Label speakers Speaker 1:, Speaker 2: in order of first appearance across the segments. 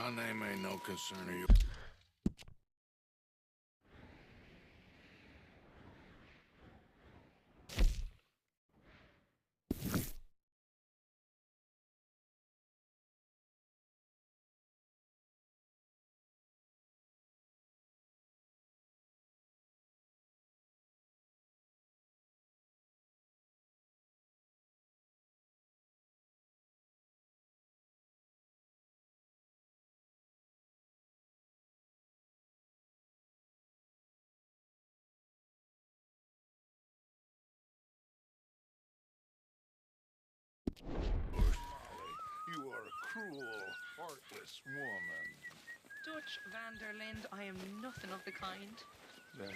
Speaker 1: My name ain't no concern of yours.
Speaker 2: You are a cruel, heartless woman.
Speaker 3: Dutch van der Linde, I am nothing of the kind.
Speaker 2: Then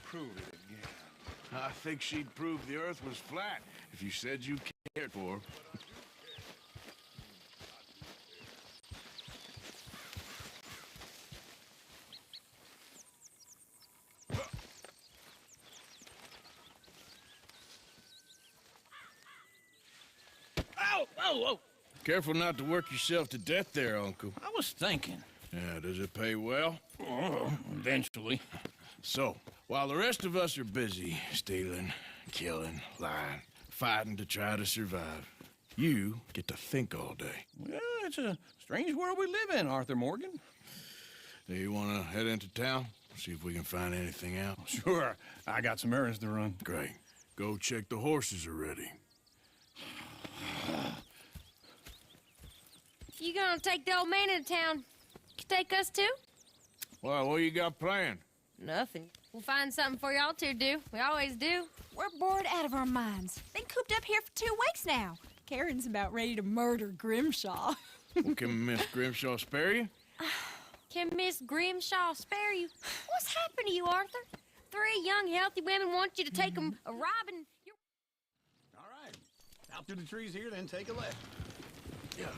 Speaker 2: prove it again.
Speaker 1: I think she'd prove the Earth was flat if you said you cared for her.
Speaker 4: Ow! Whoa, whoa!
Speaker 1: Careful not to work yourself to death there, Uncle.
Speaker 4: I was thinking.
Speaker 1: Yeah, does it pay well?
Speaker 4: Oh, eventually.
Speaker 1: So, while the rest of us are busy stealing, killing, lying, fighting to try to survive, you get to think all day.
Speaker 4: Well, it's a strange world we live in, Arthur Morgan.
Speaker 1: Do you want to head into town? See if we can find anything out?
Speaker 4: Sure, I got some errands to run.
Speaker 1: Great. Go check the horses are ready.
Speaker 5: You gonna take the old man into town? You take us too?
Speaker 1: Well, what you got planned?
Speaker 5: Nothing. We'll find something for y'all to do. We always do.
Speaker 6: We're bored out of our minds. Been cooped up here for 2 weeks now. Karen's about ready to murder Grimshaw.
Speaker 1: Well, can Miss Grimshaw spare you?
Speaker 5: Can Miss Grimshaw spare you? What's happened to you, Arthur? 3 young, healthy women want you to take them a robbing.
Speaker 4: All right. Out through the trees here, then take a left.
Speaker 1: Yeah.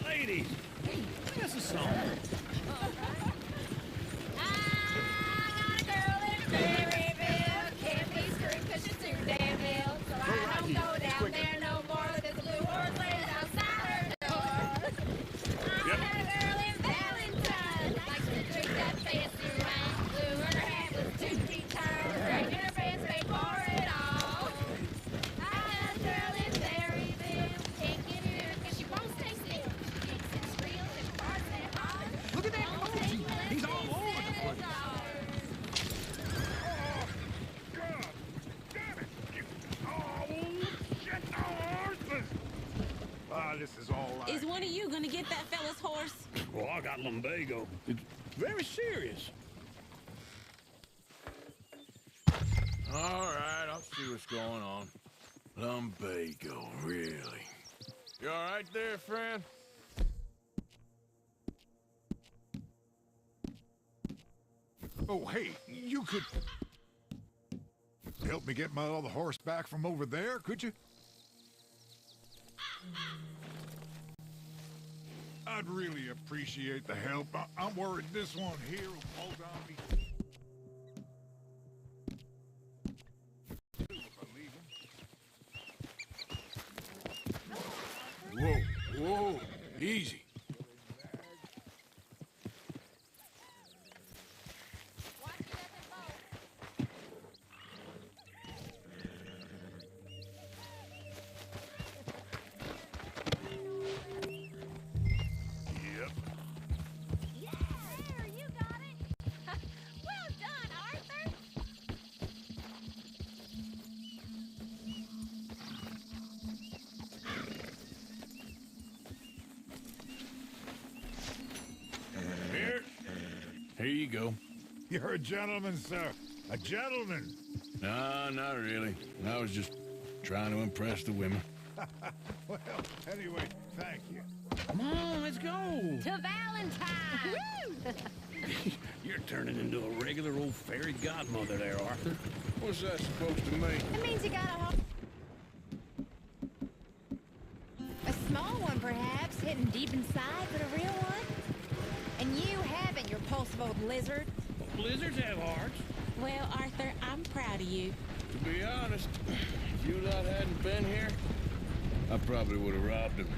Speaker 4: Ladies, hey, sing us a song.
Speaker 5: I got a girl in Maryville. Can't be screwed 'cause she's too damn ill. So I don't go down there no more. There's a blue horse lays outside her door. I had a girl in Valentine. Likes to drink that fancy wine. Blue in her hat with 2 feet turned. Drinking her pants paid for it all. I had a girl in Maryville. Can't get her 'cause she won't stay still. She kicks and squeals and barks and hollers.
Speaker 4: Look at that emoji. He's all over the place.
Speaker 2: God damn it! Oh, shit! Horses! Ah, this is all
Speaker 7: Is one of you gonna get that fella's horse?
Speaker 4: Well, I got lumbago. It's very serious.
Speaker 1: All right, I'll see what's going on. Lumbago, really? You all right there, friend?
Speaker 2: Oh, hey, you could help me get my other horse back from over there, could you? I'd really appreciate the help. I'm worried this one here will bolt on me.
Speaker 1: Whoa, whoa, easy.
Speaker 2: Yep.
Speaker 5: Yeah, you got it. Well done, Arthur.
Speaker 1: Here you go.
Speaker 2: You're a gentleman, sir. A gentleman.
Speaker 1: No, not really. I was just trying to impress the women.
Speaker 2: Well, anyway, thank you.
Speaker 4: Come on, let's go.
Speaker 5: To Valentine!
Speaker 4: You're turning into a regular old fairy godmother there, Arthur.
Speaker 1: What's that supposed to mean?
Speaker 6: It means you got a small one, perhaps, hidden deep inside, but a real one. And you haven't, you repulsive old lizard.
Speaker 4: Lizards have hearts.
Speaker 7: Well, Arthur, I'm proud of you.
Speaker 1: To be honest, if you lot hadn't been here, I probably would have robbed him.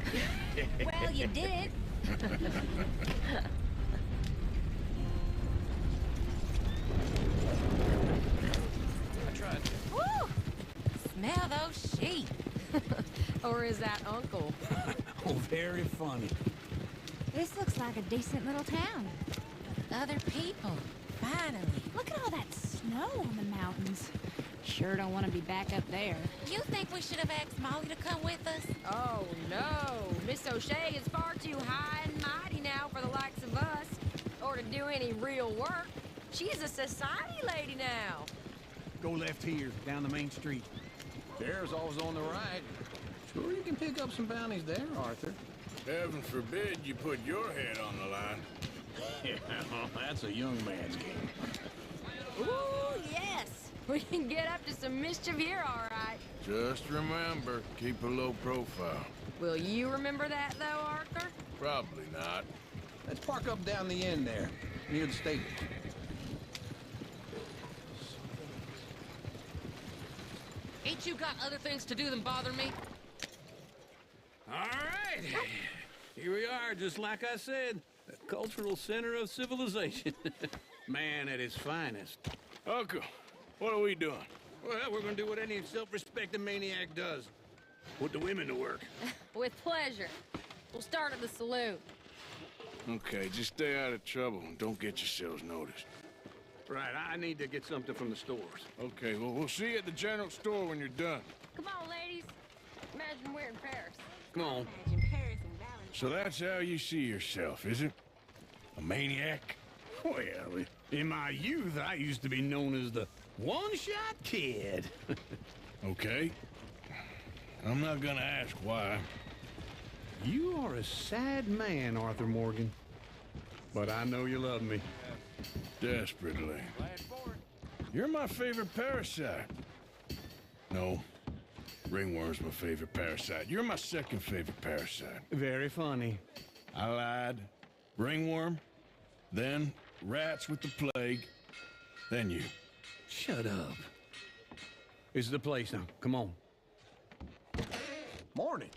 Speaker 6: Well, you did.
Speaker 4: I tried.
Speaker 6: Woo! Smell those sheep. Or is that Uncle?
Speaker 4: Oh, very funny.
Speaker 6: This looks like a decent little town. Other people. Finally. Look at all that snow on the mountains. Sure don't want to be back up there.
Speaker 7: You think we should have asked Molly to come with us?
Speaker 5: Oh, no. Miss O'Shea is far too high and mighty now for the likes of us, or to do any real work. She's a society lady now.
Speaker 4: Go left here, down the main street. There's always on the right. Sure, you can pick up some bounties there, Arthur.
Speaker 1: Heaven forbid you put your head on the line.
Speaker 4: Yeah, that's a young man's game.
Speaker 5: Ooh, yes. We can get up to some mischief here, all right.
Speaker 1: Just remember, keep a low profile.
Speaker 5: Will you remember that, though, Arthur?
Speaker 1: Probably not.
Speaker 4: Let's park up down the end there, near the stables.
Speaker 3: Ain't you got other things to do than bother me?
Speaker 4: All right. Here we are, just like I said. The cultural center of civilization. Man at his finest.
Speaker 1: Uncle, what are we doing?
Speaker 4: Well, we're gonna do what any self-respecting maniac does. Put the women to work.
Speaker 5: With pleasure. We'll start at the saloon.
Speaker 1: Okay, just stay out of trouble and don't get yourselves noticed.
Speaker 4: Right, I need to get something from the stores.
Speaker 1: Okay, well, we'll see you at the general store when you're done.
Speaker 5: Come on, ladies. Imagine we're in Paris.
Speaker 4: Come on.
Speaker 7: Imagine Paris and Valentine.
Speaker 1: So that's how you see yourself, is it? A maniac?
Speaker 4: Well, in my youth, I used to be known as the one-shot kid.
Speaker 1: Okay. I'm not gonna ask why.
Speaker 4: You are a sad man, Arthur Morgan. But I know you love me.
Speaker 1: Desperately. You're my favorite parasite. No. Ringworm's my favorite parasite. You're my second favorite parasite.
Speaker 4: Very funny.
Speaker 1: I lied. Ringworm, then rats with the plague, then you.
Speaker 4: Shut up. This is the place now. Come on. Morning.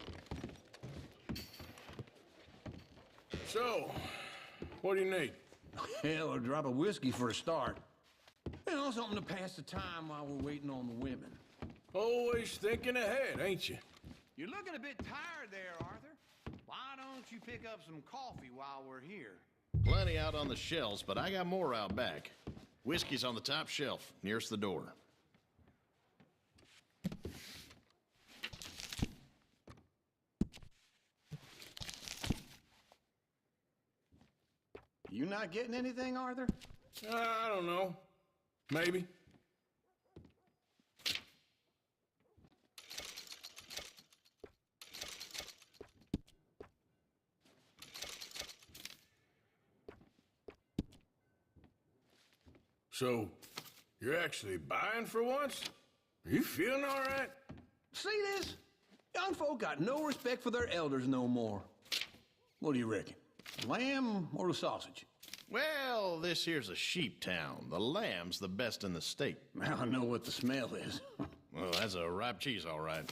Speaker 1: So, what do you need?
Speaker 4: Hell, a drop of whiskey for a start. You know, something to pass the time while we're waiting on the women.
Speaker 1: Always thinking ahead, ain't you?
Speaker 4: You're looking a bit tired there, Arthur. Why don't you pick up some coffee while we're here?
Speaker 8: Plenty out on the shelves, but I got more out back. Whiskey's on the top shelf, nearest the door.
Speaker 4: You not getting anything, Arthur?
Speaker 1: I don't know. Maybe. So, you're actually buying for once? Are you feeling all right?
Speaker 4: See this? Young folk got no respect for their elders no more. What do you reckon? Lamb or the sausage?
Speaker 8: Well, this here's a sheep town. The lamb's the best in the state.
Speaker 4: I know what the smell is.
Speaker 8: Well, that's a ripe cheese, all right.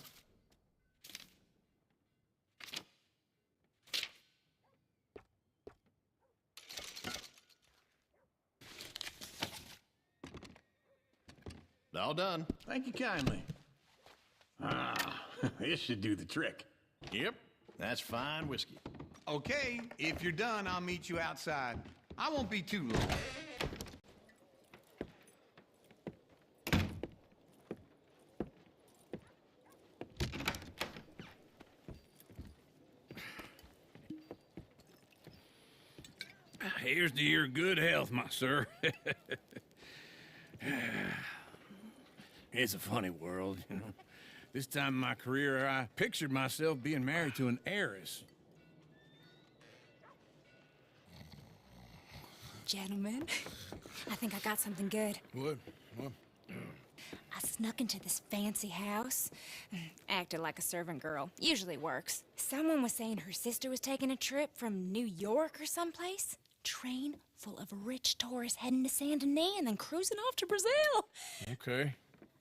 Speaker 8: All done.
Speaker 4: Thank you kindly. Ah, this should do the trick.
Speaker 8: Yep, that's fine whiskey.
Speaker 9: Okay, if you're done, I'll meet you outside. I won't be too long.
Speaker 4: Here's to your good health, my sir. It's a funny world, you know. This time in my career, I pictured myself being married to an heiress.
Speaker 6: Gentlemen, I think I got something good.
Speaker 1: What?
Speaker 6: I snuck into this fancy house, acted like a servant girl. Usually works. Someone was saying her sister was taking a trip from New York or someplace. Train full of rich tourists heading to Saint Denis and then cruising off to Brazil.
Speaker 1: Okay.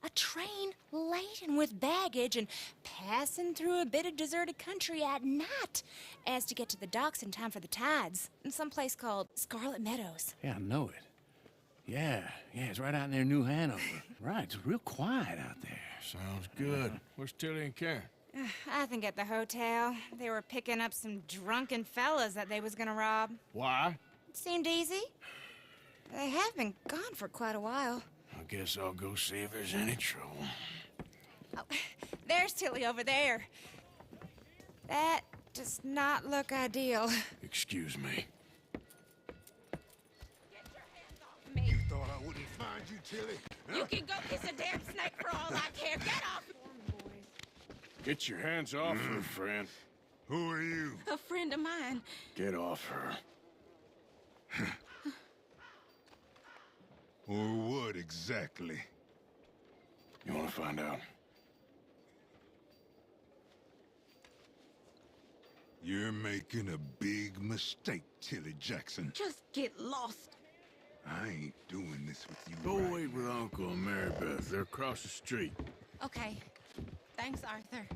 Speaker 6: A train laden with baggage and passing through a bit of deserted country at night as to get to the docks in time for the tides in some place called Scarlet Meadows.
Speaker 4: Yeah, I know it. Yeah, it's right out near New Hanover. Right, it's real quiet out there.
Speaker 1: Sounds good. Where's Tilly and Karen?
Speaker 6: I think at the hotel. They were picking up some drunken fellas that they was gonna rob.
Speaker 1: Why?
Speaker 6: It seemed easy. They have been gone for quite a while.
Speaker 1: I guess I'll go see if there's any trouble.
Speaker 6: Oh, there's Tilly over there. That does not look ideal.
Speaker 1: Excuse me.
Speaker 5: Me.
Speaker 2: Thought I wouldn't find you, Tilly.
Speaker 5: You can go kiss a damn snake for all I care. Get off!
Speaker 1: Get your hands off her, friend.
Speaker 2: Who are you?
Speaker 7: A friend of mine.
Speaker 1: Get off her.
Speaker 2: Or what exactly?
Speaker 1: You want to find out?
Speaker 2: You're making a big mistake, Tilly Jackson.
Speaker 5: Just get lost.
Speaker 2: I ain't doing this with you.
Speaker 1: Go
Speaker 2: right
Speaker 1: wait with Uncle and Mary Beth. They're across the street.
Speaker 7: Okay. Thanks, Arthur.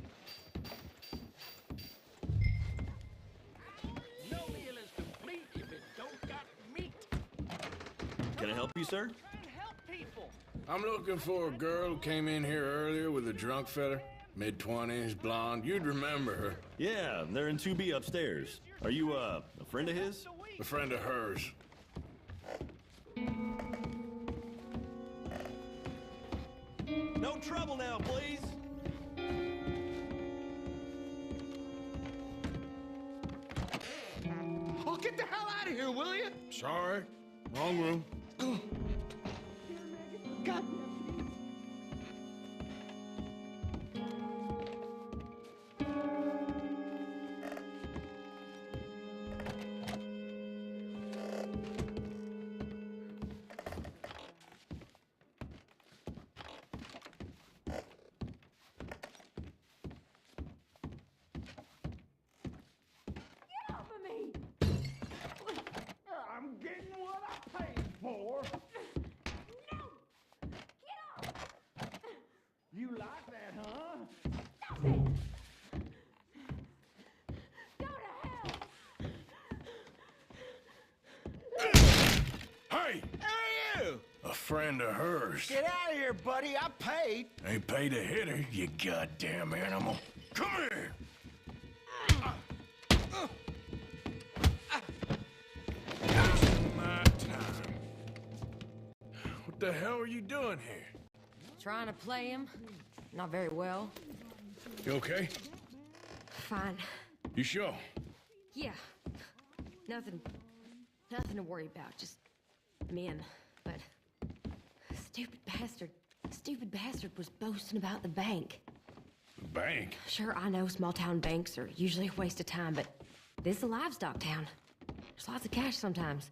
Speaker 4: No meal is complete if it don't got meat.
Speaker 10: Can I help you, sir?
Speaker 1: I'm looking for a girl who came in here earlier with a drunk fella. Mid-20s, blonde. You'd remember her.
Speaker 10: Yeah, they're in 2B upstairs. Are you, a friend of his?
Speaker 1: A friend of hers.
Speaker 10: No trouble now, please.
Speaker 9: Oh, get the hell out of here, will you?
Speaker 1: Sorry. Wrong room.
Speaker 9: God.
Speaker 2: I'm getting what I paid for. You like that, huh?
Speaker 1: Hey!
Speaker 9: Hey, you!
Speaker 1: A friend of hers.
Speaker 9: Get out of here, buddy. I paid.
Speaker 1: Ain't paid to hit her, you goddamn animal. Come here! Wasting my time. What the hell are you doing here?
Speaker 11: Trying to play him. Not very well.
Speaker 1: You okay?
Speaker 11: Fine.
Speaker 1: You sure?
Speaker 11: Yeah. Nothing to worry about. Just men. But stupid bastard was boasting about the bank.
Speaker 1: The bank?
Speaker 11: Sure, I know small town banks are usually a waste of time, but this is a livestock town. There's lots of cash sometimes.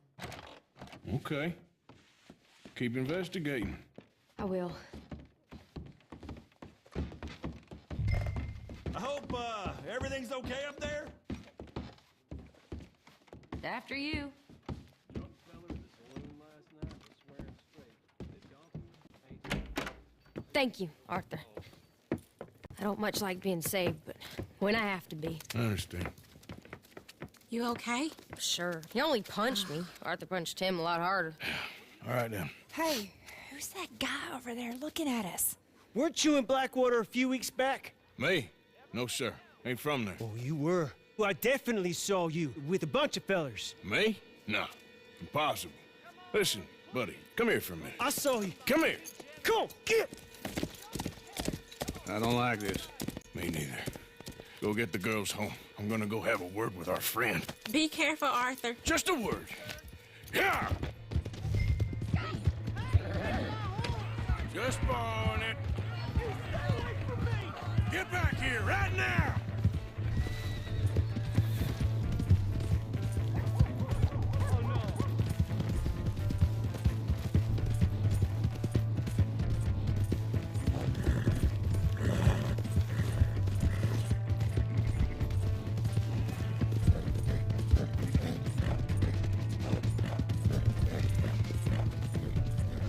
Speaker 1: Okay. Keep investigating.
Speaker 11: I will.
Speaker 10: I hope, everything's okay up there?
Speaker 11: After you. Thank you, Arthur. I don't much like being saved, but when I have to be.
Speaker 1: I understand.
Speaker 7: You okay?
Speaker 11: Sure. He only punched me. Arthur punched him a lot harder.
Speaker 1: All right, then.
Speaker 6: Hey, who's that guy over there looking at us?
Speaker 12: Weren't you in Blackwater a few weeks back?
Speaker 1: Me? No, sir. Ain't from there.
Speaker 12: Oh, you were. Well, I definitely saw you with a bunch of fellers.
Speaker 1: Me? No. Impossible. Listen, buddy, come here for a minute.
Speaker 12: I saw you.
Speaker 1: Come here.
Speaker 12: Come on, get!
Speaker 4: I don't like this.
Speaker 1: Me neither. Go get the girls home. I'm gonna go have a word with our friend.
Speaker 7: Be careful, Arthur.
Speaker 1: Just a word. Yeah! Just borrowing it. Get back here right now!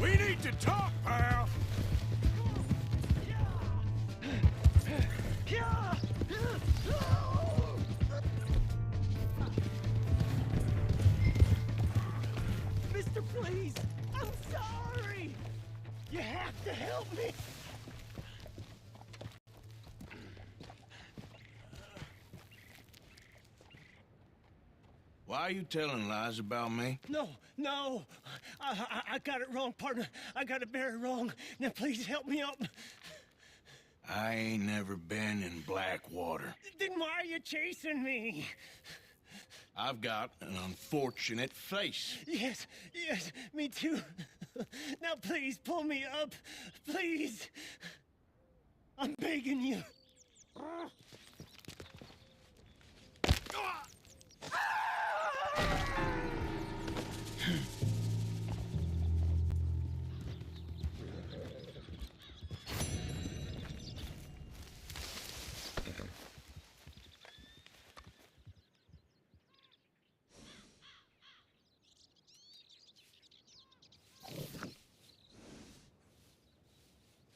Speaker 1: We need to talk, pal!
Speaker 12: Mister, please! I'm sorry! You have to help me!
Speaker 1: Why are you telling lies about me?
Speaker 12: No, no! I got it wrong, partner. I got it very wrong. Now please help me up.
Speaker 1: I ain't never been in Blackwater.
Speaker 12: Then why are you chasing me?
Speaker 1: I've got an unfortunate face.
Speaker 12: Yes, me too. Now please pull me up. Please. I'm begging you.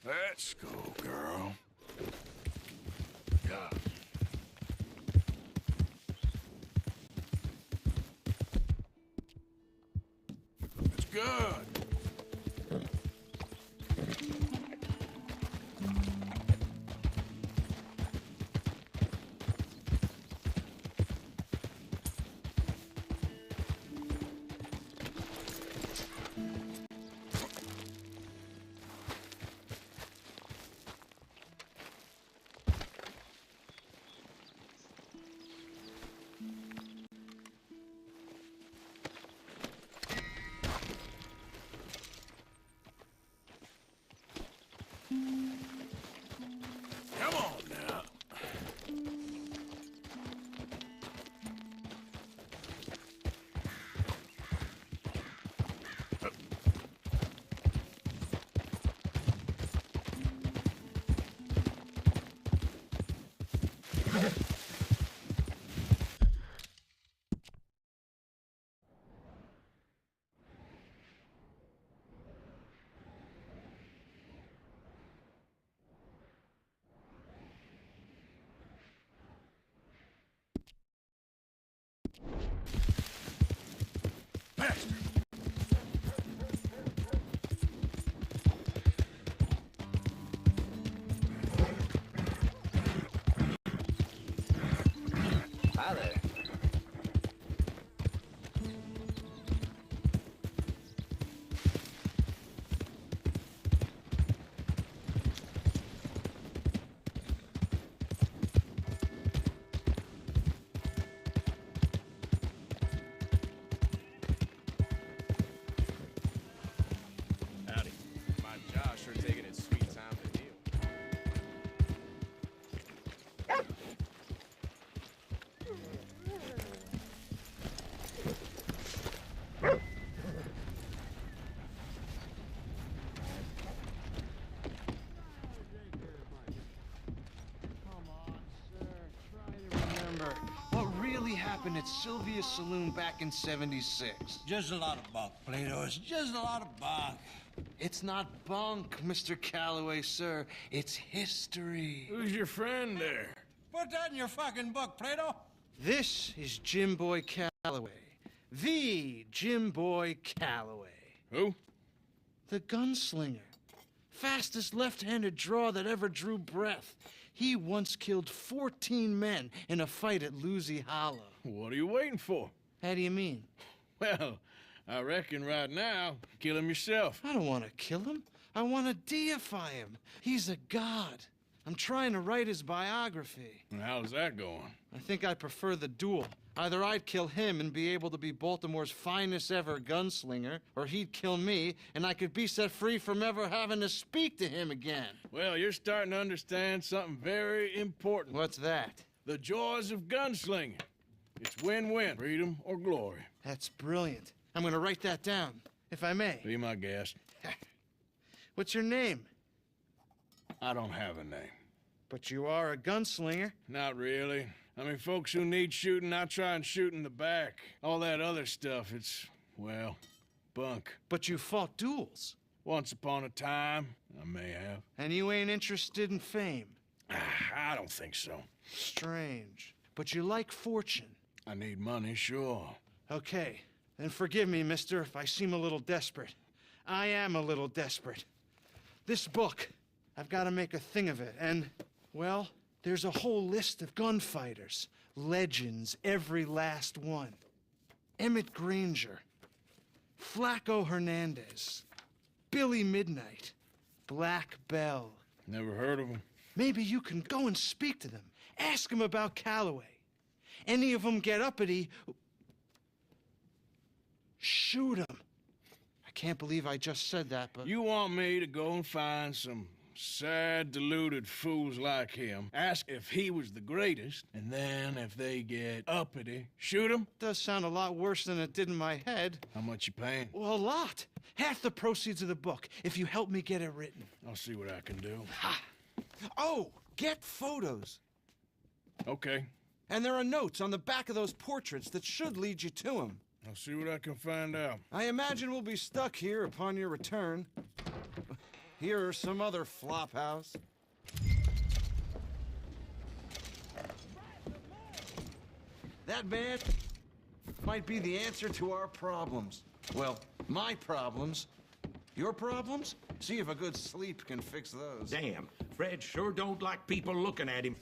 Speaker 1: Let's go, girl. Yeah. It's good. Come on now. Bastard.
Speaker 13: Hi there.
Speaker 14: Howdy. My Josh sure taking its sweet time to heal.
Speaker 15: Remember what really happened at Sylvia's Saloon back in '76.
Speaker 9: Just a lot of bunk, Plato. It's just a lot of bunk.
Speaker 15: It's not bunk, Mr. Calloway, sir. It's history.
Speaker 1: Who's your friend there?
Speaker 9: Put that in your fucking book, Plato.
Speaker 15: This is Jim Boy Calloway. The Jim Boy Calloway.
Speaker 1: Who?
Speaker 15: The gunslinger. Fastest left-handed draw that ever drew breath. He once killed 14 men in a fight at Lucy Hollow.
Speaker 1: What are you waiting for?
Speaker 15: How do you mean?
Speaker 1: Well, I reckon right now, kill him yourself.
Speaker 15: I don't want to kill him. I want to deify him. He's a god. I'm trying to write his biography.
Speaker 1: And how's that going?
Speaker 15: I think I prefer the duel. Either I'd kill him and be able to be Baltimore's finest ever gunslinger, or he'd kill me and I could be set free from ever having to speak to him again.
Speaker 1: Well, you're starting to understand something very important.
Speaker 15: What's that?
Speaker 1: The joys of gunslinging. It's win-win, freedom or glory.
Speaker 15: That's brilliant. I'm gonna write that down, if I may.
Speaker 1: Be my guest.
Speaker 15: What's your name?
Speaker 1: I don't have a name.
Speaker 15: But you are a gunslinger.
Speaker 1: Not really. I mean, folks who need shooting, I try and shoot in the back. All that other stuff, it's, well, bunk.
Speaker 15: But you fought duels.
Speaker 1: Once upon a time, I may have.
Speaker 15: And you ain't interested in fame.
Speaker 1: I don't think so.
Speaker 15: Strange. But you like fortune.
Speaker 1: I need money, sure.
Speaker 15: Okay. Then forgive me, mister, if I seem a little desperate. I am a little desperate. This book, I've got to make a thing of it, and, well, there's a whole list of gunfighters. Legends, every last one. Emmett Granger. Flaco Hernandez. Billy Midnight. Black Bell.
Speaker 1: Never heard of them.
Speaker 15: Maybe you can go and speak to them. Ask them about Calloway. Any of them get uppity, shoot them. I can't believe I just said that, but...
Speaker 1: You want me to go and find some sad, deluded fools like him, ask if he was the greatest, and then if they get uppity, shoot him?
Speaker 15: Does sound a lot worse than it did in my head.
Speaker 1: How much you paying?
Speaker 15: Well, a lot. Half the proceeds of the book, if you help me get it written.
Speaker 1: I'll see what I can do.
Speaker 15: Ha! Oh, get photos.
Speaker 1: Okay.
Speaker 13: And there are notes on the back of those portraits that should lead you to him.
Speaker 1: I'll see what I can find out.
Speaker 13: I imagine we'll be stuck here upon your return. Here or some other flop house. That man might be the answer to our problems. Well, my problems. Your problems? See if a good sleep can fix those.
Speaker 16: Damn, Fred sure don't like people looking at him.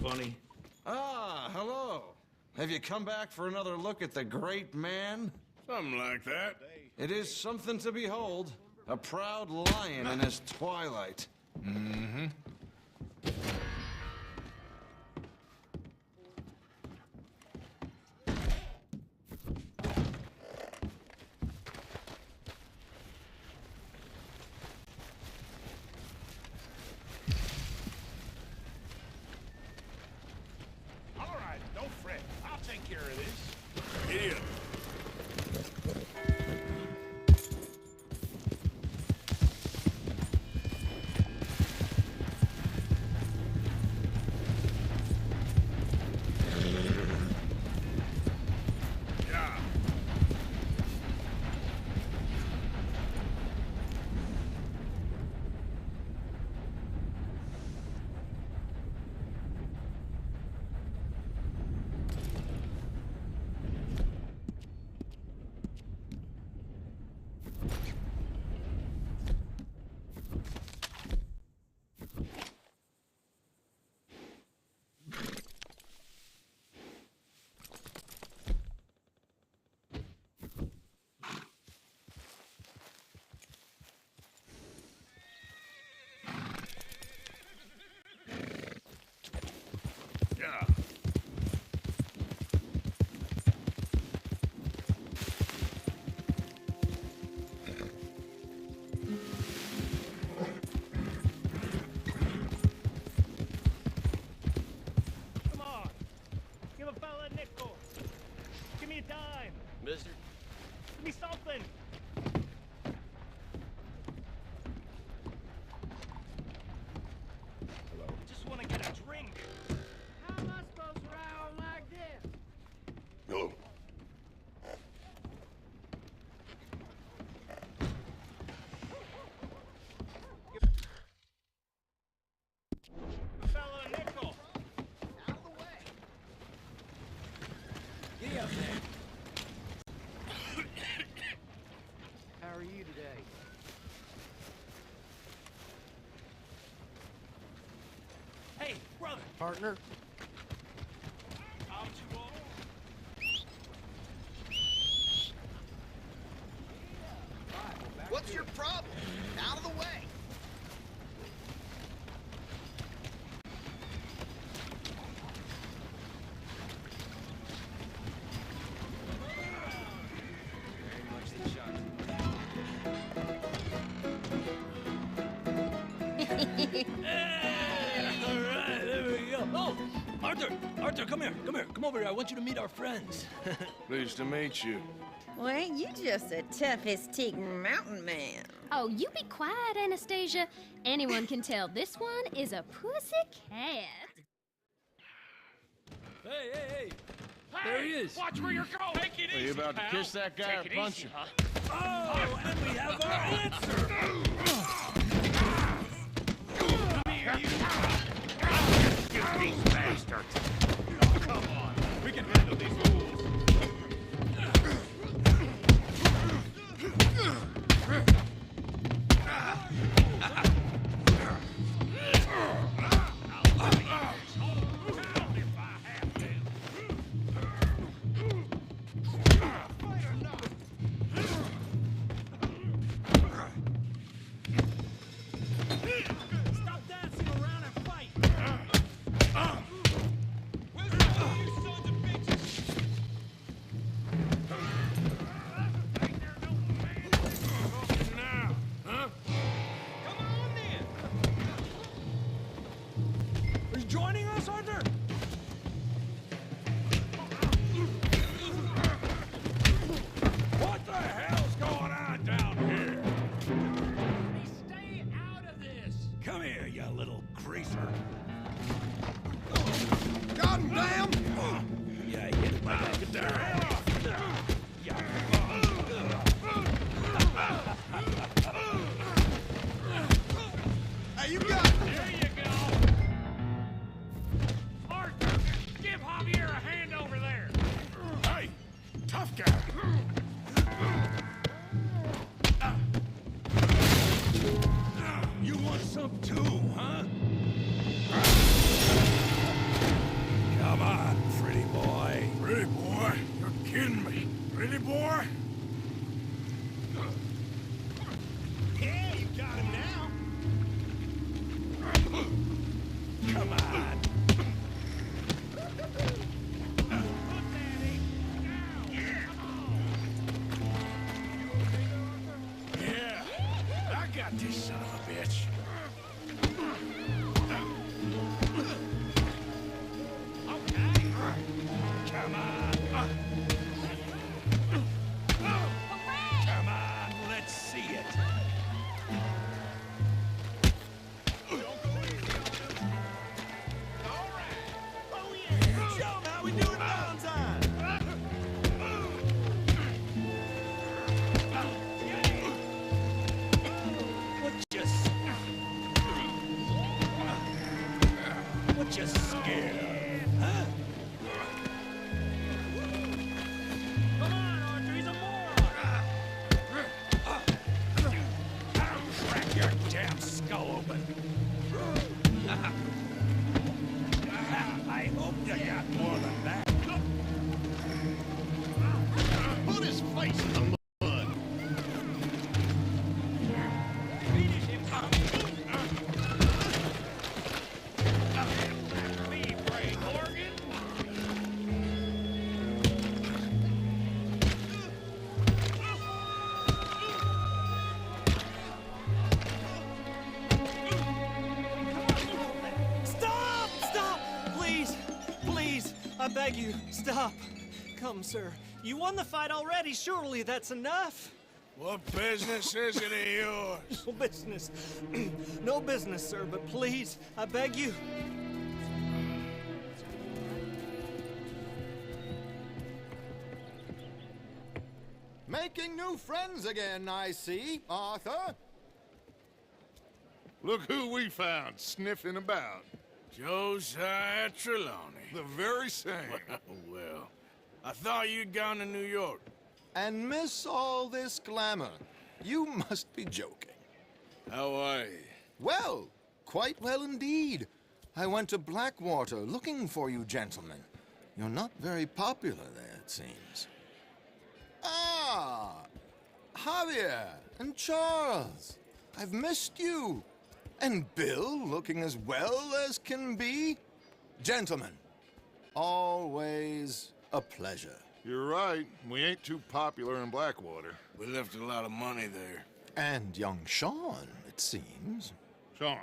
Speaker 16: Funny.
Speaker 13: Ah, hello. Have you come back for another look at the great man?
Speaker 1: Something like that.
Speaker 13: It is something to behold. A proud lion in his twilight.
Speaker 1: Mm-hmm.
Speaker 2: All right, don't fret. I'll take care of this.
Speaker 1: Here. Yeah.
Speaker 12: Come on. Give a fella a nickel. Give me a dime.
Speaker 14: Mister?
Speaker 12: Give me something.
Speaker 14: Hello?
Speaker 12: Just want to get a drink.
Speaker 5: How am I supposed to ride on like this?
Speaker 1: Hello.
Speaker 12: Give a fella a nickel.
Speaker 5: Out of the way.
Speaker 12: Giddy up there.
Speaker 5: How are you today?
Speaker 12: Hey, brother.
Speaker 5: Partner?
Speaker 12: I'm too old.
Speaker 5: What's your problem? Out of the way.
Speaker 17: All right, there we go. Oh, Arthur, come here. Come over here. I want you to meet our friends.
Speaker 1: Pleased to meet you.
Speaker 5: Well, ain't you just a toughest mountain man?
Speaker 18: Oh, you be quiet, Anastasia. Anyone can tell this one is a pussy cat.
Speaker 17: Hey! There he is.
Speaker 2: Watch where you're going. Take it
Speaker 1: Are you about to kiss that guy or punch him?
Speaker 17: Oh, and we have our answer. Come here, you.
Speaker 2: You these bastards. Oh, come on. We can handle these fools.
Speaker 17: Stop dancing around and fight.
Speaker 1: Now, huh?
Speaker 17: Come on then. Are you joining us, Arthur?
Speaker 16: What the hell's going on down here?
Speaker 17: Stay out of this.
Speaker 16: Come here, you little greaser.
Speaker 2: Goddamn!
Speaker 16: Yeah, hit it like a guitar.
Speaker 2: Hey, you got it!
Speaker 17: There you go. Arthur, give Javier a hand over there.
Speaker 1: Hey, tough guy.
Speaker 16: You want some too, huh? Come on, pretty boy.
Speaker 1: Pretty boy? You're kidding me. Pretty boy?
Speaker 17: Yeah, you got him now.
Speaker 16: Come on.
Speaker 1: Yeah, I got this son of a bitch.
Speaker 16: Come on. Come on, let's see it.
Speaker 17: Show him how we do it Valentine.
Speaker 16: What you scared of, huh?
Speaker 17: Come on, Arthur, he's a moron.
Speaker 16: Crack your damn skull open. I hope you got more than that.
Speaker 8: Put his face in the mud.
Speaker 17: Finish him, Tommy. Me, Bray Morgan.
Speaker 12: Stop! Stop! Please! Please! I beg you, stop. Come, sir. You won the fight already. Surely that's enough.
Speaker 1: What business is it of yours?
Speaker 12: No business. No business, sir, but please, I beg you.
Speaker 2: Making new friends again, I see, Arthur.
Speaker 1: Look who we found sniffing about. Josiah Trelawney.
Speaker 2: The very same.
Speaker 1: Well, I thought you'd gone to New York.
Speaker 2: And miss all this glamour. You must be joking.
Speaker 1: How are you?
Speaker 2: Well, quite well indeed. I went to Blackwater looking for you gentlemen. You're not very popular there, it seems. Ah! Javier and Charles. I've missed you. And Bill looking as well as can be. Gentlemen, always a pleasure.
Speaker 1: You're right. We ain't too popular in Blackwater. We left a lot of money there.
Speaker 2: And young Sean, it seems.
Speaker 1: Sean?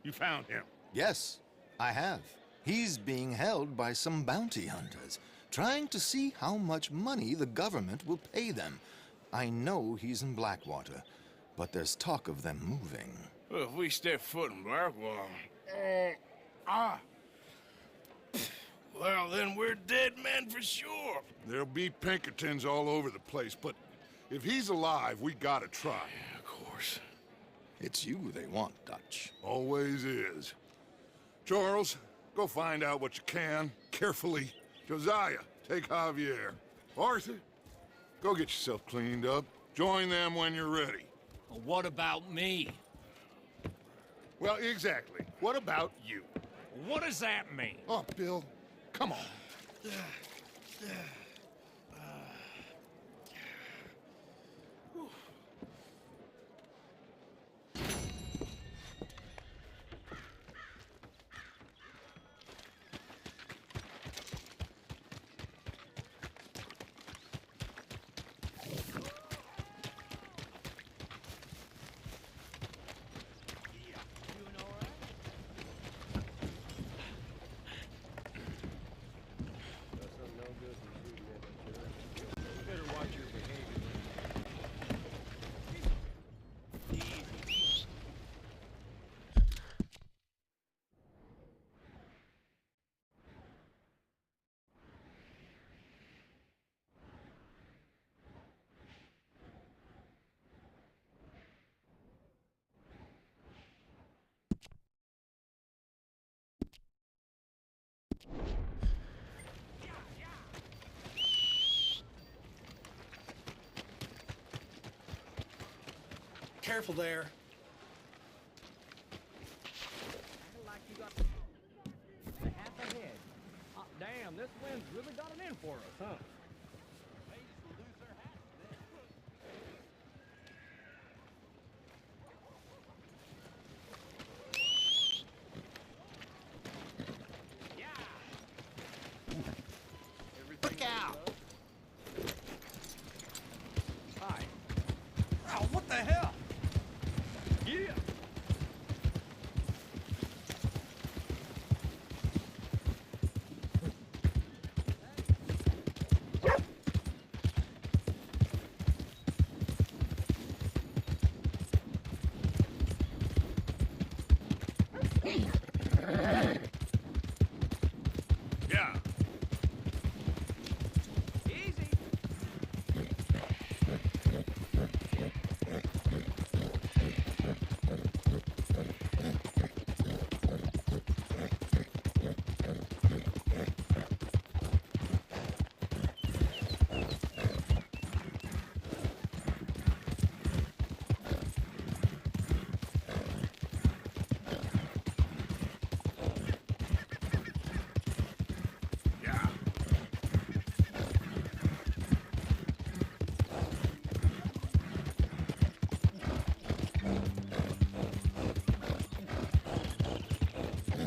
Speaker 19: You found him?
Speaker 2: Yes, I have. He's being held by some bounty hunters, trying to see how much money the government will pay them. I know he's in Blackwater, but there's talk of them moving.
Speaker 1: Well, if we step foot in Blackwater... Well, then we're dead men for sure.
Speaker 19: There'll be Pinkertons all over the place, but if he's alive, we gotta try.
Speaker 1: Yeah, of course.
Speaker 2: It's you they want, Dutch.
Speaker 19: Always is. Charles, go find out what you can, carefully. Josiah, take Javier. Arthur, go get yourself cleaned up. Join them when you're ready.
Speaker 17: Well, what about me?
Speaker 19: Well, exactly. What about you?
Speaker 17: What does that mean?
Speaker 19: Oh, Bill, come on.
Speaker 12: Careful there.
Speaker 4: Like you got half ahead. Damn, this wind's really got it in for us, huh?
Speaker 12: Look out!
Speaker 4: Hi.
Speaker 12: Oh, what the hell?
Speaker 4: Yeah.
Speaker 19: Yeah.
Speaker 4: Easy.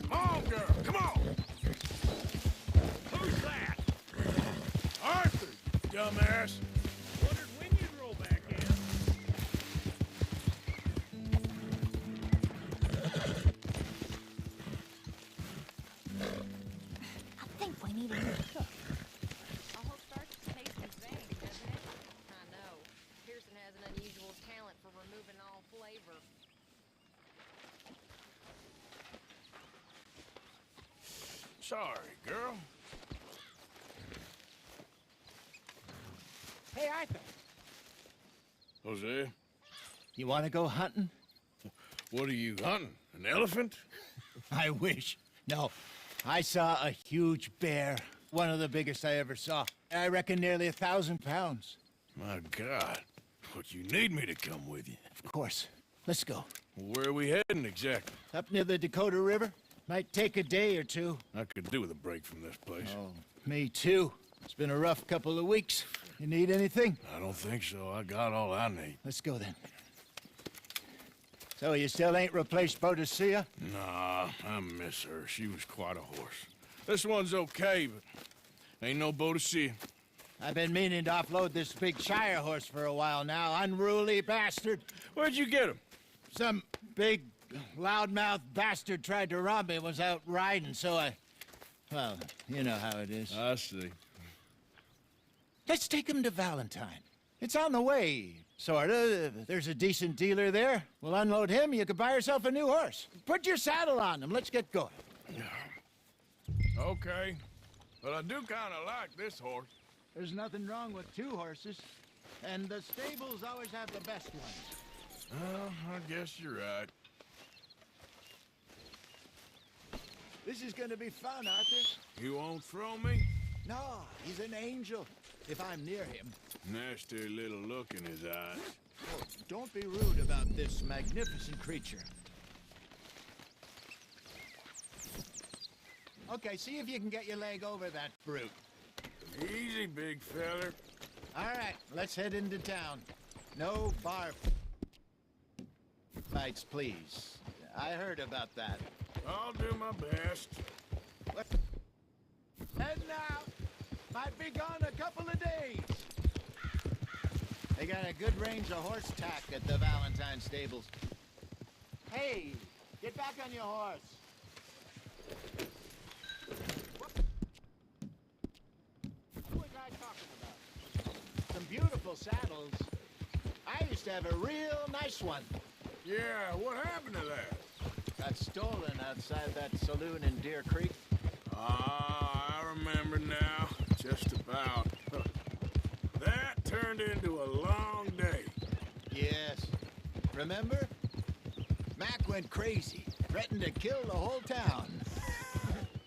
Speaker 19: Come on, girl, come on!
Speaker 4: Who's that?
Speaker 19: Arthur, you dumbass!
Speaker 4: Wondered when you'd roll back in.
Speaker 6: I think we need a new cook.
Speaker 11: A whole starch tastes insane, doesn't it? I know. Pearson has an unusual talent for removing all flavor.
Speaker 1: Sorry, girl.
Speaker 4: Hey, Arthur.
Speaker 1: Jose,
Speaker 20: You want to go hunting?
Speaker 1: what are you hunting? An elephant?
Speaker 20: I wish. No. I saw a huge bear. One of the biggest I ever saw. I reckon nearly 1,000 pounds.
Speaker 1: My God. But you need me to come with you.
Speaker 20: Of course. Let's go.
Speaker 1: Where are we heading exactly?
Speaker 20: Up near the Dakota River. Might take a day or two.
Speaker 1: I could do with a break from this place.
Speaker 20: Oh, me too. It's been a rough couple of weeks. You need anything?
Speaker 1: I don't think so. I got all I need.
Speaker 20: Let's go then. So you still ain't replaced Boadicea?
Speaker 1: Nah, I miss her. She was quite a horse. This one's okay, but ain't no Boadicea.
Speaker 20: I've been meaning to offload this big Shire horse for a while now. Unruly bastard.
Speaker 1: Where'd you get him?
Speaker 20: Some big loudmouth bastard tried to rob me was out riding, so well, you know how it is.
Speaker 1: I see.
Speaker 20: Let's take him to Valentine. It's on the way, sorta. There's a decent dealer there. We'll unload him, you could buy yourself a new horse. Put your saddle on him, let's get going.
Speaker 1: Okay. But I do kind of like this horse.
Speaker 20: There's nothing wrong with two horses, and the stables always have the best ones.
Speaker 1: Well, I guess you're right.
Speaker 20: This is gonna be fun, Arthur.
Speaker 1: You won't throw me?
Speaker 20: No, he's an angel, if I'm near him.
Speaker 1: Nasty little look in his eyes.
Speaker 20: Oh, don't be rude about this magnificent creature. Okay, see if you can get your leg over that brute.
Speaker 1: Easy, big feller.
Speaker 20: All right, let's head into town. No bar fights, please. I heard about that.
Speaker 1: I'll do my best.
Speaker 20: Heading out. Might be gone a couple of days. They got a good range of horse tack at the Valentine stables. Hey, get back on your horse. What was I talking about? Some beautiful saddles. I used to have a real nice one.
Speaker 1: Yeah, what happened to that?
Speaker 20: Got stolen outside that saloon in Deer Creek.
Speaker 1: Ah, I remember now. Just about. That turned into a long day.
Speaker 20: Yes. Remember? Mac went crazy, threatened to kill the whole town.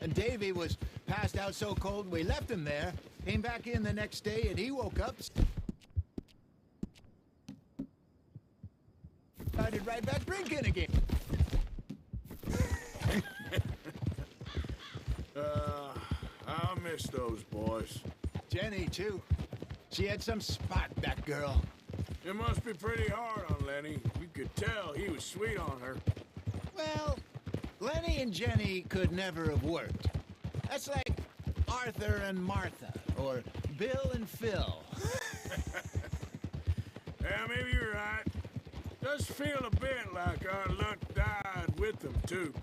Speaker 20: And Davy was passed out so cold we left him there, came back in the next day, and he woke up. Started right back drinking again.
Speaker 1: I miss those boys.
Speaker 20: Jenny, too. She had some spot, that girl.
Speaker 1: It must be pretty hard on Lenny. You could tell he was sweet on her.
Speaker 20: Well, Lenny and Jenny could never have worked. That's like Arthur and Martha, or Bill and Phil.
Speaker 1: Yeah, maybe you're right. Does feel a bit like our luck died with them, too.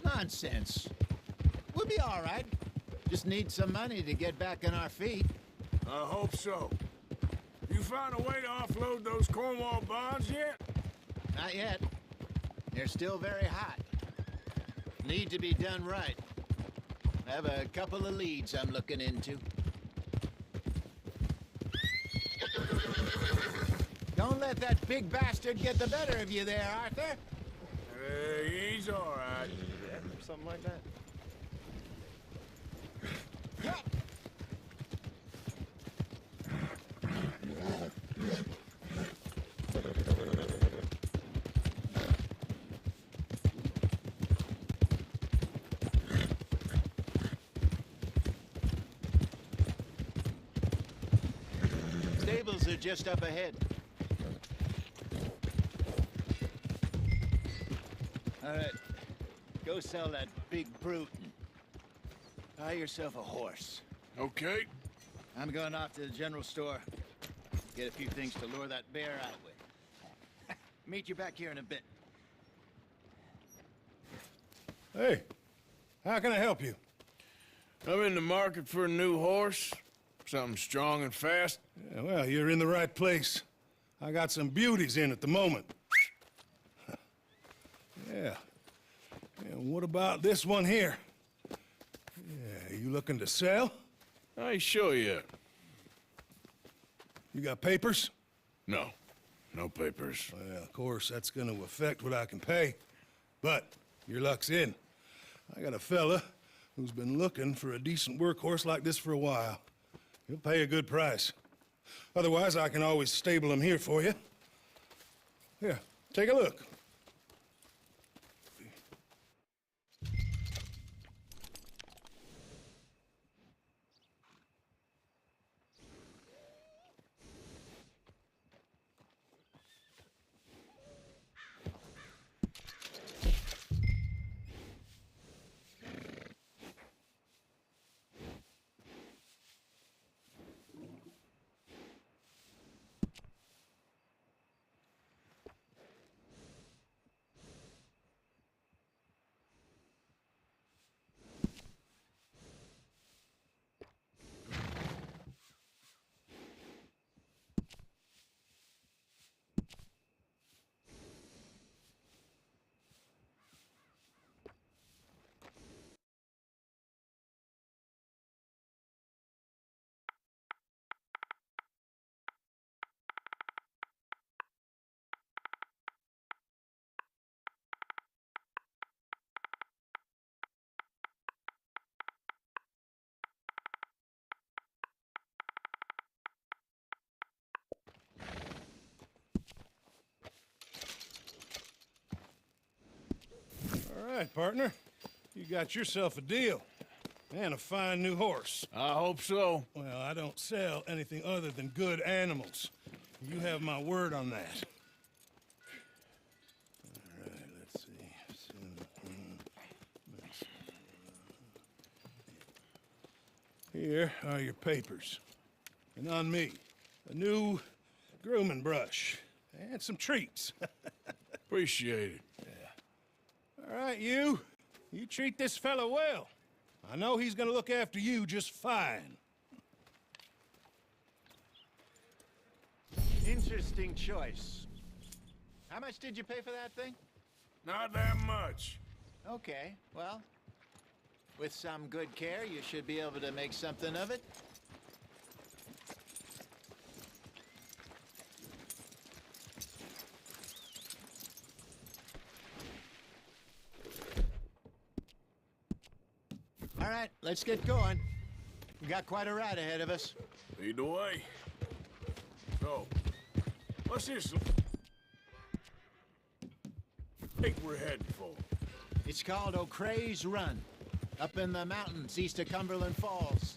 Speaker 20: Nonsense. We'll be all right. Just need some money to get back on our feet.
Speaker 1: I hope so. You find a way to offload those Cornwall bonds yet?
Speaker 20: Not yet. They're still very hot. Need to be done right. I have a couple of leads I'm looking into. Don't let that big bastard get the better of you there, Arthur.
Speaker 1: He's all right.
Speaker 12: Something like that.
Speaker 20: Stables are just up ahead. All right, go sell that big brute and buy yourself a horse.
Speaker 1: Okay.
Speaker 20: I'm going off to the general store. Get a few things to lure that bear out with. Meet you back here in a bit.
Speaker 21: Hey, how can I help you?
Speaker 1: I'm in the market for a new horse. Something strong and fast.
Speaker 21: Yeah, well, you're in the right place. I got some beauties in at the moment. Yeah. And what about this one here? Yeah, you looking to sell?
Speaker 1: I ain't sure yet.
Speaker 21: You got papers?
Speaker 1: No. No papers.
Speaker 21: Well, of course, that's gonna affect what I can pay. But your luck's in. I got a fella who's been looking for a decent workhorse like this for a while. He'll pay a good price. Otherwise, I can always stable him here for you. Here, take a look. All right, partner. You got yourself a deal. And a fine new horse.
Speaker 1: I hope so.
Speaker 21: Well, I don't sell anything other than good animals. You have my word on that. All right, let's see. Here are your papers. And on me, a new grooming brush. And some treats.
Speaker 1: Appreciate it.
Speaker 21: Yeah. All right, you. You treat this fella well. I know he's gonna look after you just fine.
Speaker 20: Interesting choice. How much did you pay for that thing?
Speaker 1: Not that much.
Speaker 20: Okay, well, with some good care, you should be able to make something of it. All right, let's get going. We got quite a ride ahead of us.
Speaker 1: Lead the way. So, what's this lake we're heading for?
Speaker 20: It's called O'Creagh's Run, up in the mountains east of Cumberland Falls.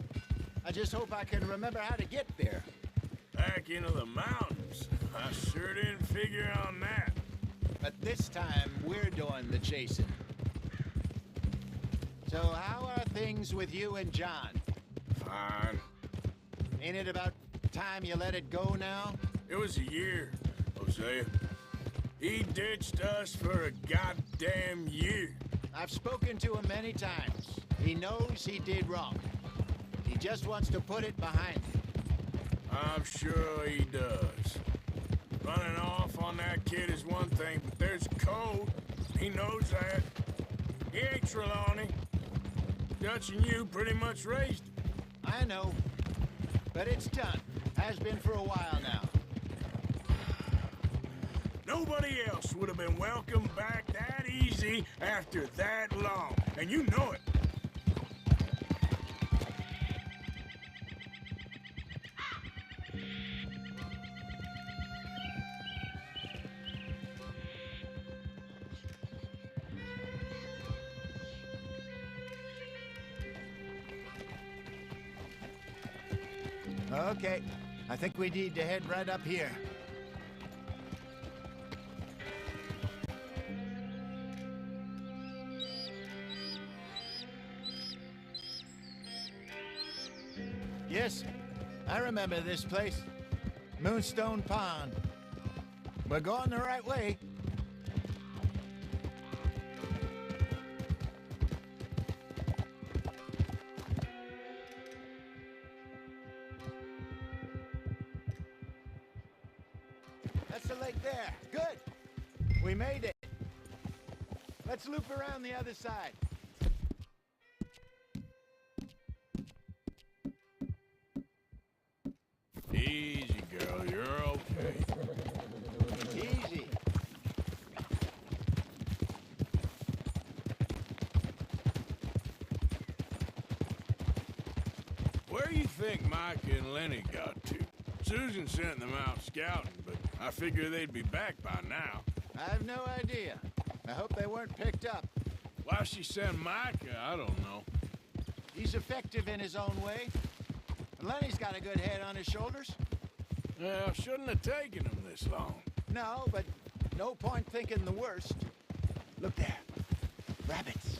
Speaker 20: I just hope I can remember how to get there.
Speaker 1: Back into the mountains? I sure didn't figure on that.
Speaker 20: But this time, we're doing the chasing. So how are things with you and John?
Speaker 1: Fine.
Speaker 20: Ain't it about time you let it go now?
Speaker 1: It was a year, Hosea. He ditched us for a goddamn year.
Speaker 20: I've spoken to him many times. He knows he did wrong. He just wants to put it behind him.
Speaker 1: I'm sure he does. Running off on that kid is one thing, but there's code. He knows that. He ain't Trelawney. Dutch and you pretty much raised him.
Speaker 20: I know. But it's done. Has been for a while now.
Speaker 1: Nobody else would have been welcomed back that easy after that long. And you know it.
Speaker 20: Okay. I think we need to head right up here. Yes, I remember this place. Moonstone Pond. We're going the right way. That's the lake there. Good. We made it. Let's loop around the other side.
Speaker 1: Easy, girl. You're okay.
Speaker 20: Easy.
Speaker 1: Where you think Mike and Lenny got to? Susan sent them out scouting, but I figure they'd be back by now.
Speaker 20: I have no idea. I hope they weren't picked up.
Speaker 1: Why she sent Micah, I don't know.
Speaker 20: He's effective in his own way. And Lenny's got a good head on his shoulders.
Speaker 1: Well, shouldn't have taken him this long.
Speaker 20: No, but no point thinking the worst. Look there. Rabbits.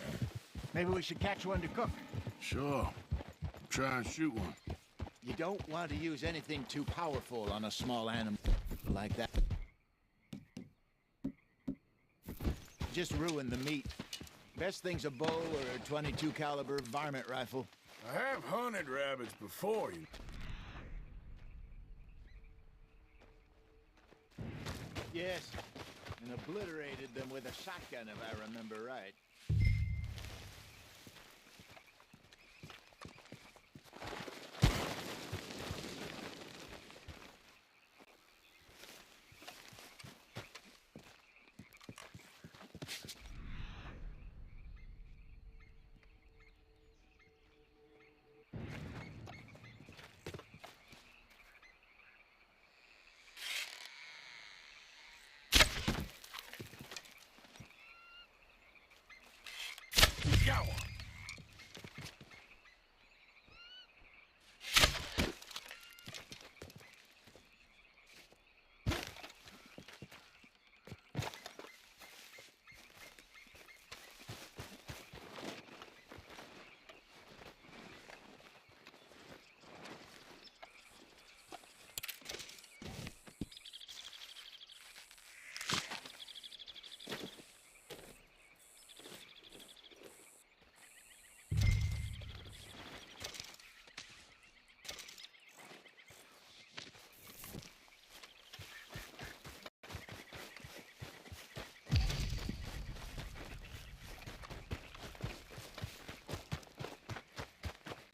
Speaker 20: Maybe we should catch one to cook.
Speaker 1: Sure. Try and shoot one.
Speaker 20: You don't want to use anything too powerful on a small animal like that. Just ruin the meat. Best thing's a bow or a 22 caliber varmint rifle.
Speaker 1: I have hunted rabbits before.
Speaker 20: Yes, and obliterated them with a shotgun, if I remember right.
Speaker 1: Got one.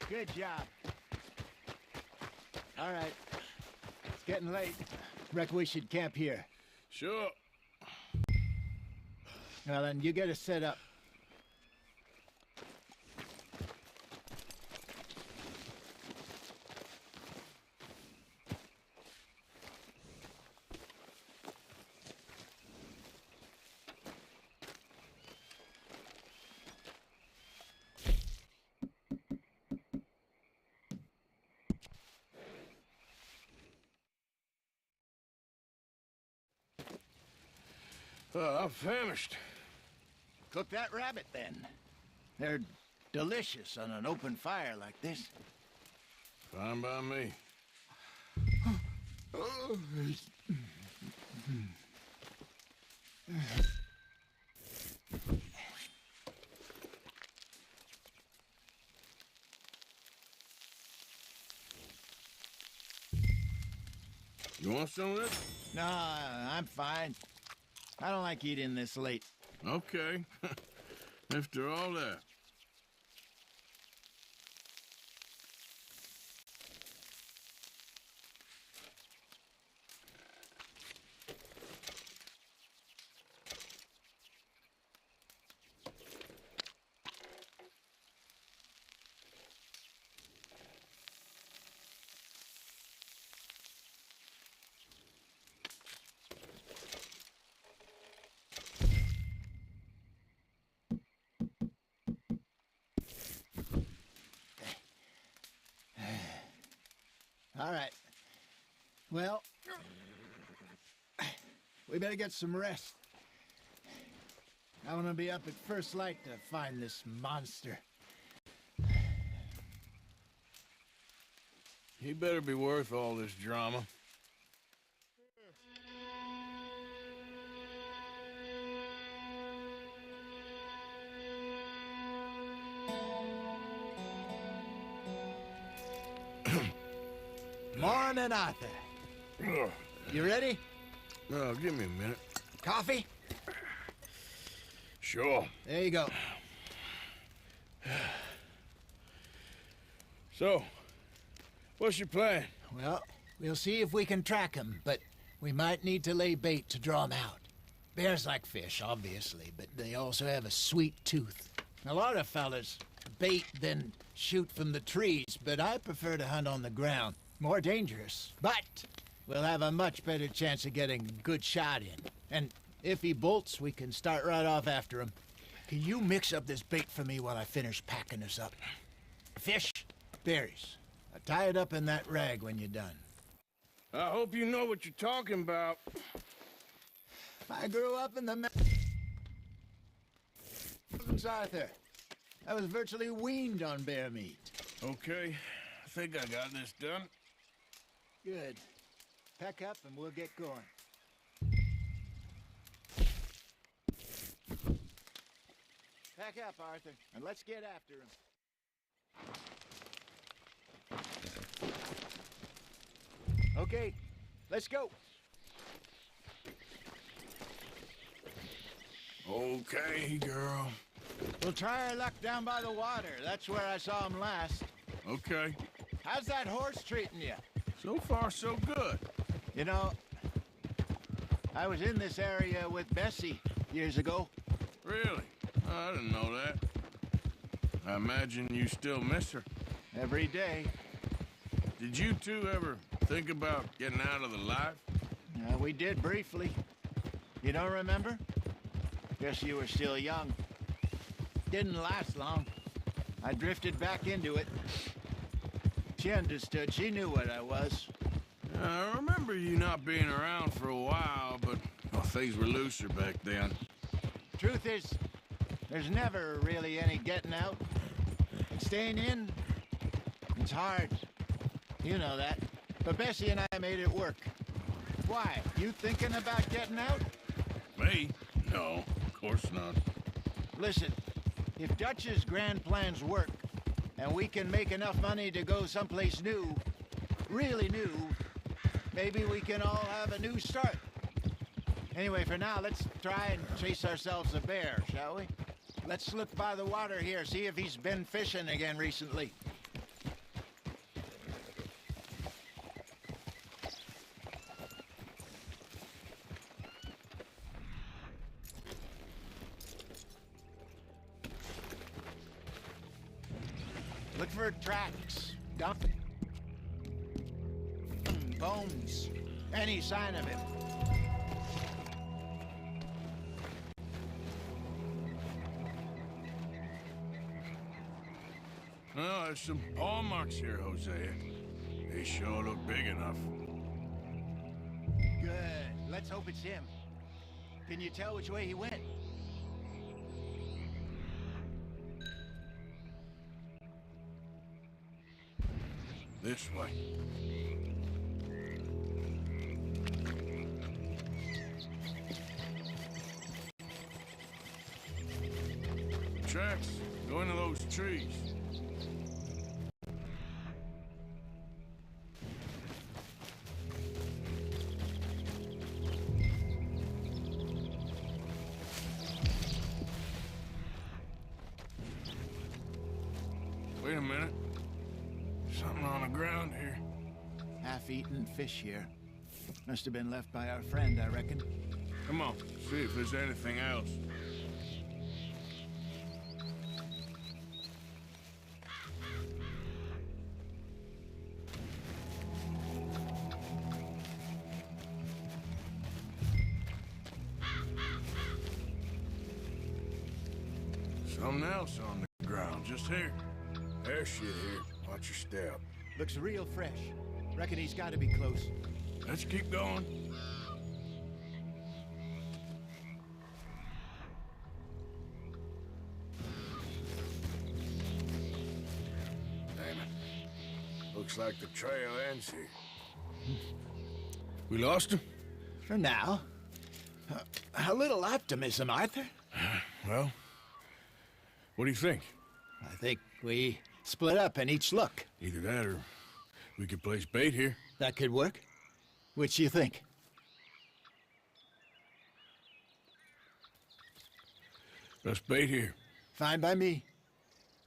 Speaker 20: Good job. All right. It's getting late. Reckon we should camp here.
Speaker 1: Sure.
Speaker 20: Now then, you get us set up.
Speaker 1: I'm famished.
Speaker 20: Cook that rabbit, then. They're delicious on an open fire like this.
Speaker 1: Fine by me. You want some of this?
Speaker 20: No, I'm fine. I don't like eating this late.
Speaker 1: Okay. After all that.
Speaker 20: All right. Well, we better get some rest. I want to be up at first light to find this monster.
Speaker 1: He better be worth all this drama.
Speaker 20: Morning, Arthur. You ready?
Speaker 1: No, give me a minute.
Speaker 20: Coffee?
Speaker 1: Sure.
Speaker 20: There you go.
Speaker 1: So, what's your plan?
Speaker 20: Well, we'll see if we can track him, but we might need to lay bait to draw him out. Bears like fish, obviously, but they also have a sweet tooth. A lot of fellas bait, then shoot from the trees, but I prefer to hunt on the ground. More dangerous, but we'll have a much better chance of getting a good shot in. And if he bolts, we can start right off after him. Can you mix up this bait for me while I finish packing this up? Fish, berries. Tie it up in that rag when you're done.
Speaker 1: I hope you know what you're talking about.
Speaker 20: I grew up in the mountains, Arthur. I was virtually weaned on bear meat.
Speaker 1: Okay, I think I got this done.
Speaker 20: Good. Pack up and we'll get going. Pack up, Arthur, and let's get after him. Okay, let's go.
Speaker 1: Okay, girl.
Speaker 20: We'll try our luck down by the water. That's where I saw him last.
Speaker 1: Okay.
Speaker 20: How's that horse treating you?
Speaker 1: So far, so good.
Speaker 20: You know, I was in this area with Bessie years ago.
Speaker 1: Really? I didn't know that. I imagine you still miss her.
Speaker 20: Every day.
Speaker 1: Did you two ever think about getting out of the life?
Speaker 20: We did briefly. You don't remember? Guess you were still young. didn't last long. I drifted back into it. She understood. She knew what I was.
Speaker 1: I remember you not being around for a while, but well, things were looser back then.
Speaker 20: Truth is, there's never really any getting out. Staying in, it's hard. You know that. But Bessie and I made it work. Why? You thinking about getting out?
Speaker 1: Me? No, of course not.
Speaker 20: Listen, if Dutch's grand plans work, and we can make enough money to go someplace new, really new, maybe we can all have a new start. Anyway, for now, let's try and chase ourselves a bear, shall we? Let's look by the water here, see if he's been fishing again recently. Look for tracks, bones, any sign of him.
Speaker 1: Well, there's some paw marks here, Hosea. They sure look big enough.
Speaker 20: Good. Let's hope it's him. Can you tell which way he went?
Speaker 1: This way. Tracks go into those trees. Wait a minute. Something on the ground here.
Speaker 20: Half-eaten fish here. Must have been left by our friend, I reckon.
Speaker 1: Come on, see if there's anything else. Something else on the ground, just here. There's shit here. Watch your step.
Speaker 20: Looks real fresh. Reckon he's got to be close.
Speaker 1: Let's keep going. Damn it. Looks like the trail ends here. We lost him?
Speaker 20: For now. A little optimism, Arthur.
Speaker 1: Well, what do you think?
Speaker 20: I think we split up and each look.
Speaker 1: Either that or we could place bait here.
Speaker 20: That could work. Which you think?
Speaker 1: Let's bait here.
Speaker 20: Fine by me.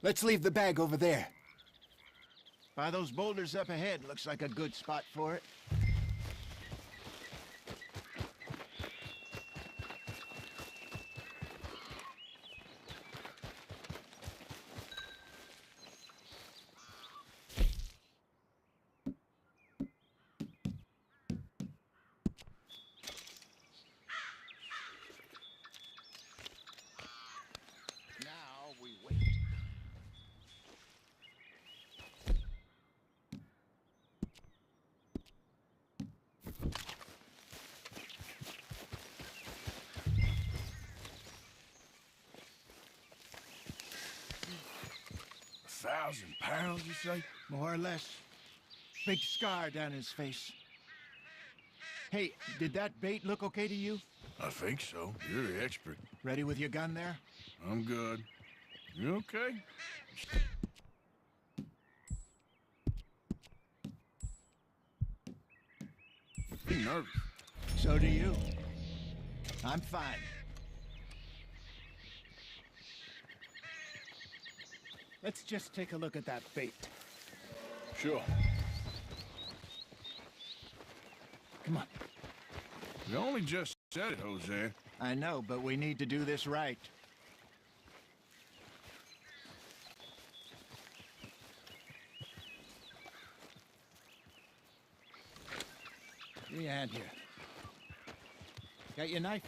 Speaker 20: Let's leave the bag over there. By those boulders up ahead, looks like a good spot for it.
Speaker 1: £1,000, you say?
Speaker 20: More or less. Big scar down his face. Hey, did that bait look okay to you?
Speaker 1: I think so. You're the expert.
Speaker 20: Ready with your gun there?
Speaker 1: I'm good. You okay? I'm nervous.
Speaker 20: So do you. I'm fine. Let's just take a look at that bait.
Speaker 1: Sure.
Speaker 20: Come on.
Speaker 1: You only just said it, Jose.
Speaker 20: I know, but we need to do this right. Give me a hand here. Got your knife?